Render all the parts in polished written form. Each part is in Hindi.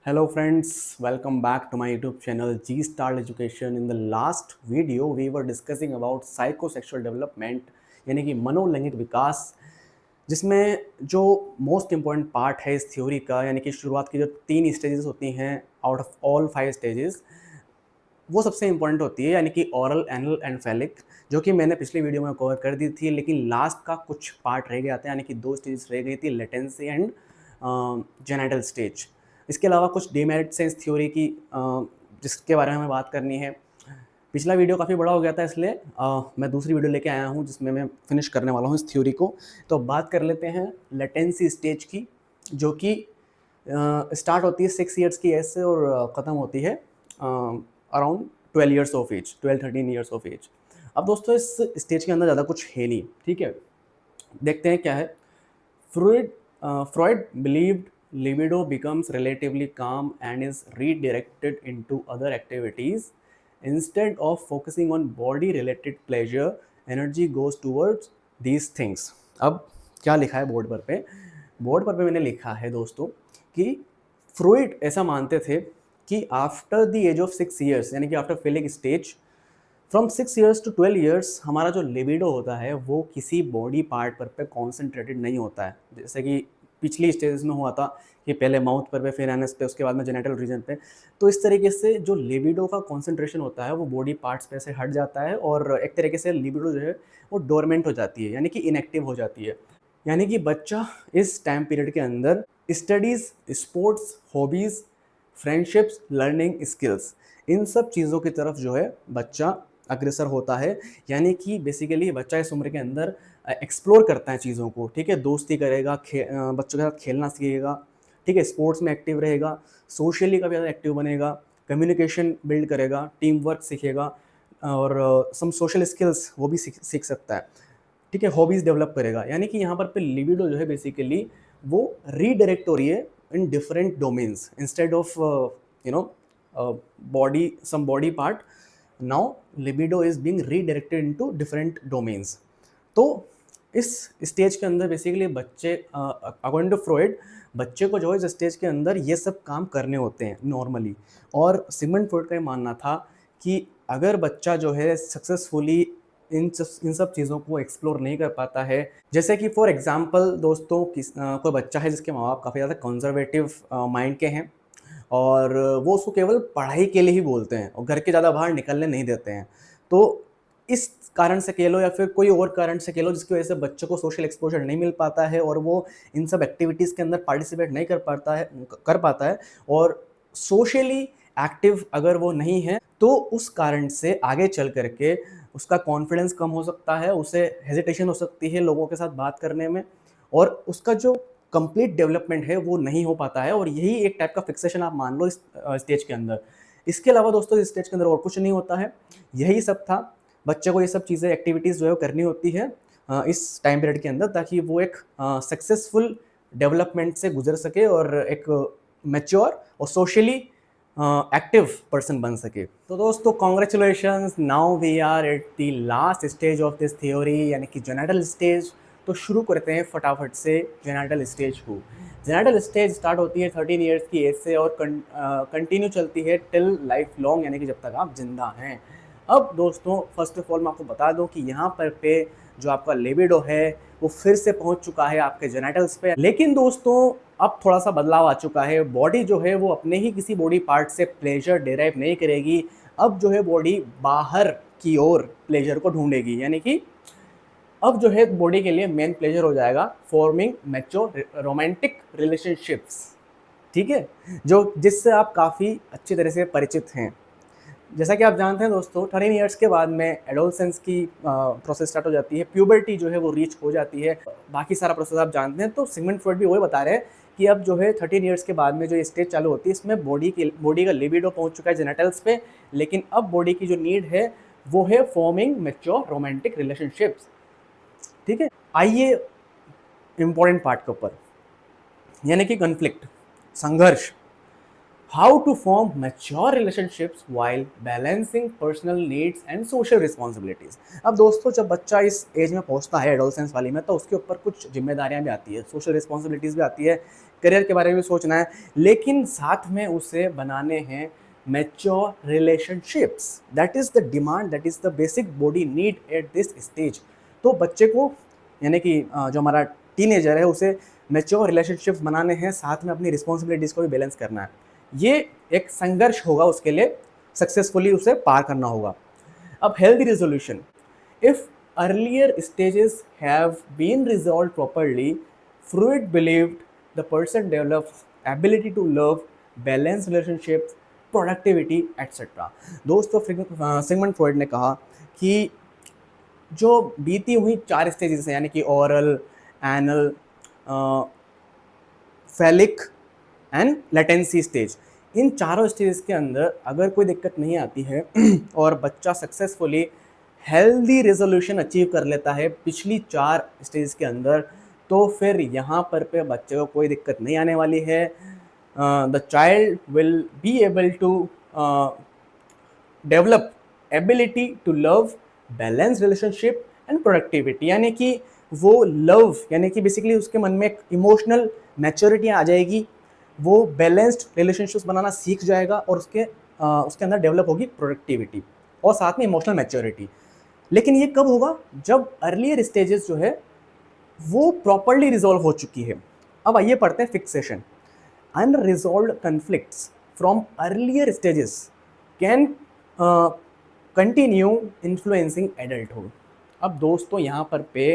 Hello friends, welcome back to my YouTube channel G Star Education. In the last video we were discussing about psychosexual development यानी कि मनोलैंगिक विकास, जिसमें जो मोस्ट इम्पॉर्टेंट पार्ट है इस थ्योरी का, यानी कि शुरुआत की जो 3 स्टेजेस होती हैं आउट ऑफ ऑल 5 स्टेजेस, वो सबसे इम्पॉर्टेंट होती है, यानी कि ओरल, एनल एंड फेलिक, जो कि मैंने पिछली वीडियो में कवर कर दी थी। लेकिन लास्ट का कुछ पार्ट रह गया था, यानी कि 2 स्टेजेस रह गई थी, लेटेंसी एंड जेनाइटल स्टेज। इसके अलावा कुछ डीमेरिट्स हैं इस थ्योरी की जिसके बारे में हमें बात करनी है। पिछला वीडियो काफ़ी बड़ा हो गया था, इसलिए मैं दूसरी वीडियो लेके आया हूँ जिसमें मैं फिनिश करने वाला हूँ इस थ्योरी को। तो बात कर लेते हैं लेटेंसी स्टेज की, जो कि स्टार्ट होती है 6 ईयर्स की एज से और ख़त्म होती है around 12 years of age, 12-13 years of age. अब दोस्तों इस स्टेज के अंदर ज़्यादा कुछ है नहीं, ठीक है। देखते हैं क्या है। Freud believed libido becomes relatively calm and is redirected into other activities. Instead of focusing on body related pleasure, energy goes towards these things. अब क्या लिखा है बोर्ड पर पे? बोर्ड पर पे मैंने लिखा है दोस्तों कि फ्रॉइड ऐसा मानते थे कि after the age of 6 years, यानी कि after phallic stage, from 6 years to 12 years, हमारा जो लिबिडो होता है वो किसी बॉडी पार्ट पर पे कॉन्सेंट्रेटेड नहीं होता है। जैसे कि पिछली स्टेजेस में हुआ था कि पहले माउथ पर पे, फिर एनस पे, उसके बाद में जेनिटल रीजन पे। तो इस तरीके से जो लिबिडो का कॉन्सेंट्रेशन होता है वो बॉडी पार्ट्स पे से हट जाता है और एक तरीके से लिबिडो जो है वो डोरमेंट हो जाती है, यानी कि इनएक्टिव हो जाती है। यानी कि बच्चा इस टाइम पीरियड के अंदर studies, sports, hobbies, friendships, learning skills, इन सब चीज़ों की तरफ जो है बच्चा अग्रसर होता है। यानी कि बेसिकली बच्चा इस उम्र के अंदर एक्सप्लोर करता है चीज़ों को, ठीक है। दोस्ती करेगा, बच्चों के साथ खेलना सीखेगा, ठीक है। स्पोर्ट्स में एक्टिव रहेगा, सोशली का भी ज़्यादा एक्टिव बनेगा, कम्युनिकेशन बिल्ड करेगा, टीम वर्क सीखेगा और सम सोशल स्किल्स वो भी सीख सकता है, ठीक है। हॉबीज़ डेवलप करेगा। यानी कि यहाँ पर लिबिडो जो है बेसिकली वो रीडायरेक्ट हो रही है in different domains instead of you know body, some body part. Now libido is being redirected into different domains. तो इस स्टेज के अंदर बेसिकली बच्चे, अकॉर्डिंग टू फ्रॉइड, बच्चे को जो है इस स्टेज के अंदर ये सब काम करने होते हैं नॉर्मली। और सिगमंड फ्रॉइड का ये मानना था कि अगर बच्चा जो है सक्सेसफुली इन सब चीज़ों को एक्सप्लोर नहीं कर पाता है, जैसे कि फॉर एग्जांपल दोस्तों, कोई बच्चा है जिसके माँ बाप काफ़ी ज़्यादा कंजर्वेटिव माइंड के हैं और वो उसको केवल पढ़ाई के लिए ही बोलते हैं और घर के ज़्यादा बाहर निकलने नहीं देते हैं। तो इस कारण से कह लो या फिर कोई और कारण से कह लो जिसकी वजह से बच्चे को सोशल एक्सपोजर नहीं मिल पाता है और वो इन सब एक्टिविटीज़ के अंदर पार्टिसिपेट नहीं कर पाता है और सोशली एक्टिव अगर वो नहीं है तो उस कारण से आगे चल करके उसका कॉन्फिडेंस कम हो सकता है, उसे हेजिटेशन हो सकती है लोगों के साथ बात करने में और उसका जो कंप्लीट डेवलपमेंट है वो नहीं हो पाता है। और यही एक टाइप का फिक्सेशन आप मान लो इस स्टेज के अंदर। इसके अलावा दोस्तों इस स्टेज के अंदर और कुछ नहीं होता है, यही सब था। बच्चे को ये सब चीज़ें, एक्टिविटीज़ जो है करनी होती है इस टाइम पीरियड के अंदर, ताकि वो एक सक्सेसफुल डेवलपमेंट से गुजर सके और एक मैच्योर और सोशली एक्टिव पर्सन बन सके। तो दोस्तों congratulations, now we are at the last stage of this theory, यानी कि जेनाइटल स्टेज। तो शुरू करते हैं फटाफट से जेनाइटल स्टेज को। जेनाइटल स्टेज स्टार्ट होती है 13 ईयर्स की एज से और कंटिन्यू चलती है टिल लाइफ लॉन्ग, यानी कि जब तक आप जिंदा हैं। अब दोस्तों फर्स्ट ऑफ ऑल मैं आपको बता दूं कि यहाँ पर पे जो आपका लिबिडो है वो फिर से पहुंच चुका है आपके जेनिटल्स पे। लेकिन दोस्तों अब थोड़ा सा बदलाव आ चुका है। बॉडी जो है वो अपने ही किसी बॉडी पार्ट से प्लेजर डिराइव नहीं करेगी। अब जो है बॉडी बाहर की ओर प्लेजर को ढूंढेगी, यानी कि अब जो है बॉडी के लिए मेन प्लेजर हो जाएगा फॉर्मिंग मैच्योर रोमांटिक रिलेशनशिप्स, ठीक है, जो जिससे आप काफ़ी अच्छी तरह से परिचित हैं। जैसा कि आप जानते हैं दोस्तों 13 ईयर्स के बाद में एडोलसेंस की प्रोसेस स्टार्ट हो जाती है, प्यूबर्टी जो है वो रीच हो जाती है, बाकी सारा प्रोसेस आप जानते हैं। तो सिगमंड फ्रॉइड भी वही बता रहे हैं कि अब जो है 13 ईयर्स के बाद में जो ये स्टेज चालू होती है इसमें बॉडी का लिबिडो पहुंच चुका है जेनिटल्स पे, लेकिन अब बॉडी की जो नीड है वो है फॉर्मिंग मैच्योर रोमांटिक रिलेशनशिप्स, ठीक है। आइए इंपॉर्टेंट पार्ट के ऊपर, यानी कि कन्फ्लिक्ट, संघर्ष। How to form mature relationships while balancing personal needs and social responsibilities. अब दोस्तों जब बच्चा इस एज में पहुंचता है एडोलसेंस वाली में, तो उसके ऊपर कुछ जिम्मेदारियां भी आती है, सोशल रिस्पॉन्सिबिलिटीज़ भी आती है करियर के बारे में भी सोचना है, लेकिन साथ में उसे बनाने हैं mature relationships. That is the demand, that is the basic body need at this stage. तो बच्चे को यानी कि जो हमारा टीनेजर है उसे मैच्योर रिलेशनशिप्स बनाने हैं, साथ में अपनी रिस्पॉन्सिबिलिटीज़ को भी बैलेंस करना है। ये एक संघर्ष होगा उसके लिए, सक्सेसफुली उसे पार करना होगा। अब healthy resolution. If earlier stages have been resolved properly, Freud believed the person develops ability to love, balance relationships, productivity, etc. दोस्तों सिगमंड फ्रॉइड ने कहा कि जो बीती हुई 4 स्टेजेस हैं, यानी कि oral, anal, phallic and latency stage, इन चारों स्टेज के अंदर अगर कोई दिक्कत नहीं आती है और बच्चा सक्सेसफुली हेल्दी रेजोल्यूशन अचीव कर लेता है पिछली 4 स्टेज के अंदर, तो फिर यहाँ पर पे बच्चे को कोई दिक्कत नहीं आने वाली है। The child will be able to develop ability to love, balance relationship and productivity, यानी कि वो लव यानी कि बेसिकली उसके मन में एक इमोशनल मैच्योरिटी आ जाएगी, वो बैलेंस्ड रिलेशनशिप्स बनाना सीख जाएगा और उसके अंदर डेवलप होगी प्रोडक्टिविटी और साथ में इमोशनल मैच्योरिटी। लेकिन ये कब होगा? जब अर्लियर स्टेजेस जो है वो प्रॉपरली रिजॉल्व हो चुकी है। अब आइए पढ़ते हैं fixation. Unresolved conflicts from earlier stages can continue influencing adulthood. अब दोस्तों यहाँ पर पे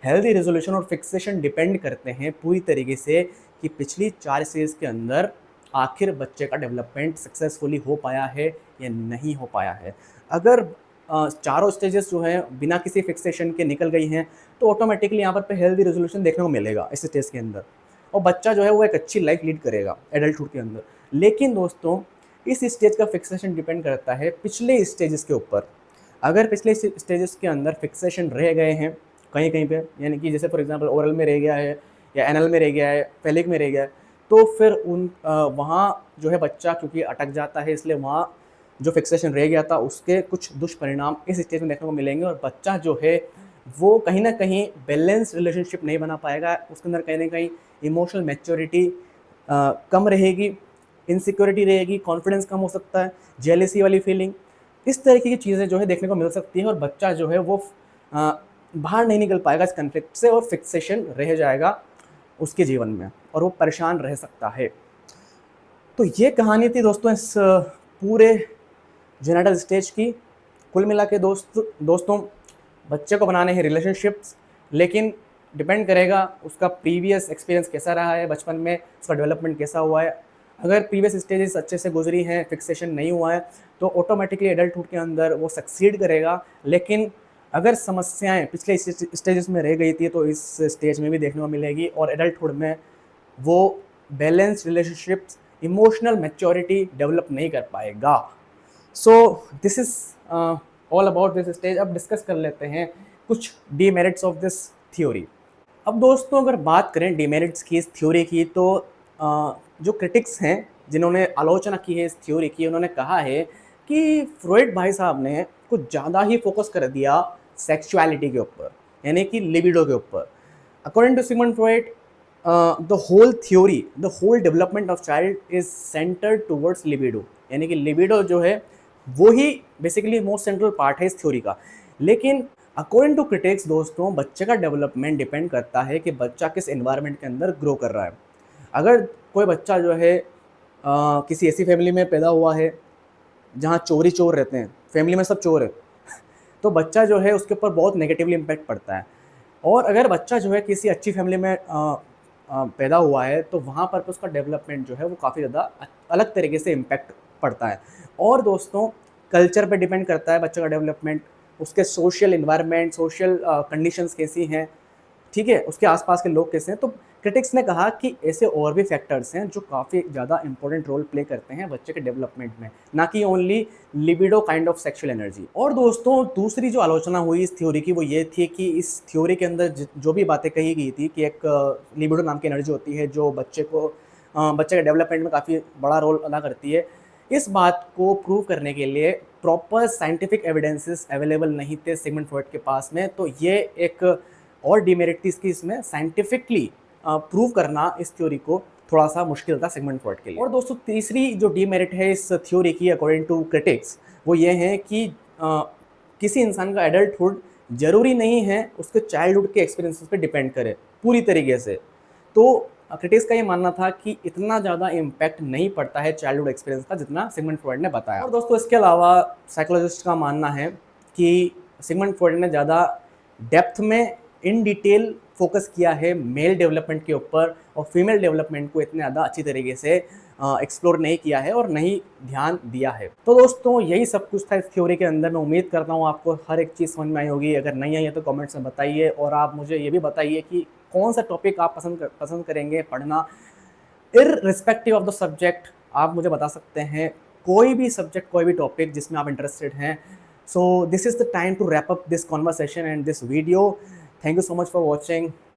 हेल्दी रेजोल्यूशन और फिक्सेशन डिपेंड करते हैं पूरी तरीके से कि पिछली 4 स्टेज के अंदर आखिर बच्चे का डेवलपमेंट सक्सेसफुली हो पाया है या नहीं हो पाया है। अगर चारों स्टेजेस जो हैं बिना किसी फिक्सेशन के निकल गई हैं तो ऑटोमेटिकली यहाँ पर पे हेल्दी रेजोल्यूशन देखने को मिलेगा इस स्टेज के अंदर, और बच्चा जो है वो एक अच्छी लाइफ लीड करेगा एडल्टहुड के अंदर। लेकिन दोस्तों इस स्टेज का फिक्सेशन डिपेंड करता है पिछले स्टेजेस के ऊपर। अगर पिछले स्टेजेस के अंदर फिक्सेशन रह गए हैं कहीं कहीं पे, यानी कि जैसे फॉर एग्जांपल ओरल में रह गया है या एनल में रह गया है, फेलिक में रह गया है, तो फिर वहाँ जो है बच्चा क्योंकि अटक जाता है, इसलिए वहाँ जो फिक्सेशन रह गया था उसके कुछ दुष्परिणाम इस स्टेज में देखने को मिलेंगे और बच्चा जो है वो कहीं ना कहीं बैलेंस रिलेशनशिप नहीं बना पाएगा, उसके अंदर कहीं ना कहीं इमोशनल मैच्योरिटी कम रहेगी, इनसिक्योरिटी रहेगी, कॉन्फिडेंस कम हो सकता है, जेलेसी वाली फीलिंग, इस तरीके की चीज़ें जो है देखने को मिल सकती है और बच्चा जो है वो बाहर नहीं निकल पाएगा इस कन्फ्लिक्ट से और फिक्सेशन रह जाएगा उसके जीवन में और वो परेशान रह सकता है। तो ये कहानी थी दोस्तों इस पूरे जेनेटल स्टेज की। कुल मिला के दोस्तों बच्चे को बनाने हैं रिलेशनशिप्स, लेकिन डिपेंड करेगा उसका प्रीवियस एक्सपीरियंस कैसा रहा है बचपन में, उसका डेवलपमेंट कैसा हुआ है। अगर प्रीवियस स्टेजेस अच्छे से गुजरी हैं, फिक्सेशन नहीं हुआ है, तो ऑटोमेटिकली एडल्टहुड के अंदर वो सक्सीड करेगा। लेकिन अगर समस्याएं पिछले स्टेजेस में रह गई थी तो इस स्टेज में भी देखने को मिलेगी और एडल्टहुड में वो balance relationships, emotional maturity develop नहीं कर पाएगा। So this is all about this stage. अब डिस्कस कर लेते हैं कुछ डीमेरिट्स ऑफ दिस थ्योरी। अब दोस्तों अगर बात करें डीमेरिट्स की इस थ्योरी की, तो जो क्रिटिक्स हैं जिन्होंने आलोचना की है इस थ्योरी की, उन्होंने कहा है कि फ्रॉइड भाई साहब ने कुछ ज़्यादा ही फोकस कर दिया सेक्सुअलिटी के ऊपर, यानी कि लिबिडो के ऊपर। According to Sigmund Freud, the whole theory, the whole development of child is centred towards libido, यानी कि लिबिडो जो है वो ही बेसिकली मोस्ट सेंट्रल पार्ट है इस थ्योरी का। लेकिन अकॉर्डिंग टू क्रिटिक्स दोस्तों, बच्चे का डेवलपमेंट डिपेंड करता है कि बच्चा किस एनवायरनमेंट के अंदर ग्रो कर रहा है। अगर कोई बच्चा जो है किसी ऐसी फैमिली में पैदा हुआ है जहाँ चोरी चोर रहते हैं, फैमिली में सब चोर है, तो बच्चा जो है उसके ऊपर बहुत नेगेटिवली इम्पैक्ट पड़ता है। और अगर बच्चा जो है किसी अच्छी फैमिली में पैदा हुआ है तो वहाँ पर उसका डेवलपमेंट जो है वो काफ़ी ज़्यादा अलग तरीके से इम्पैक्ट पड़ता है। और दोस्तों कल्चर पे डिपेंड करता है बच्चे का डेवलपमेंट, उसके सोशल इन्वायरमेंट, सोशल कंडीशंस कैसी हैं, ठीक है, उसके आसपास के लोग कैसे हैं। तो क्रिटिक्स ने कहा कि ऐसे और भी फैक्टर्स हैं जो काफ़ी ज़्यादा इंपॉर्टेंट रोल प्ले करते हैं बच्चे के डेवलपमेंट में, ना कि only libido kind of sexual energy. और दोस्तों दूसरी जो आलोचना हुई इस थ्योरी की वो ये थी कि इस थ्योरी के अंदर जो भी बातें कही गई थी कि एक लिबिडो नाम की एनर्जी होती है जो बच्चे के डेवलपमेंट में काफ़ी बड़ा रोल अदा करती है, इस बात को प्रूव करने के लिए प्रॉपर साइंटिफिक एविडेंसेस अवेलेबल नहीं थे सिगमंड फ्रॉइड के पास में। तो ये एक और डिमेरिट थी इसकी, इसमें साइंटिफिकली प्रूव करना इस थ्योरी को थोड़ा सा मुश्किल था सिगमंड फ्रॉइड के लिए। और दोस्तों तीसरी जो डीमेरिट है इस थ्योरी की अकॉर्डिंग टू क्रिटिक्स, वो ये है कि किसी इंसान का एडल्टहुड ज़रूरी नहीं है उसके चाइल्डहुड के एक्सपीरियंसेस पे डिपेंड करे पूरी तरीके से। तो क्रिटिक्स का ये मानना था कि इतना ज़्यादा इम्पैक्ट नहीं पड़ता है चाइल्डहुड एक्सपीरियंस का जितना सिगमंड फ्रॉइड ने बताया। और दोस्तों इसके अलावा साइकोलॉजिस्ट का मानना है कि सिगमंड फ्रॉइड ने ज़्यादा डेप्थ में इन डिटेल फोकस किया है मेल डेवलपमेंट के ऊपर और फीमेल डेवलपमेंट को इतने ज़्यादा अच्छी तरीके से एक्सप्लोर नहीं किया है और नहीं ध्यान दिया है। तो दोस्तों यही सब कुछ था इस थ्योरी के अंदर। मैं उम्मीद करता हूँ आपको हर एक चीज़ समझ में आई होगी। अगर नहीं आई है तो कमेंट्स में बताइए और आप मुझे ये भी बताइए कि कौन सा टॉपिक आप पसंद करेंगे पढ़ना इररिस्पेक्टिव ऑफ द सब्जेक्ट। आप मुझे बता सकते हैं कोई भी सब्जेक्ट, कोई भी टॉपिक जिसमें आप इंटरेस्टेड हैं। So this is the time to wrap up this conversation and this video. Thank you so much for watching.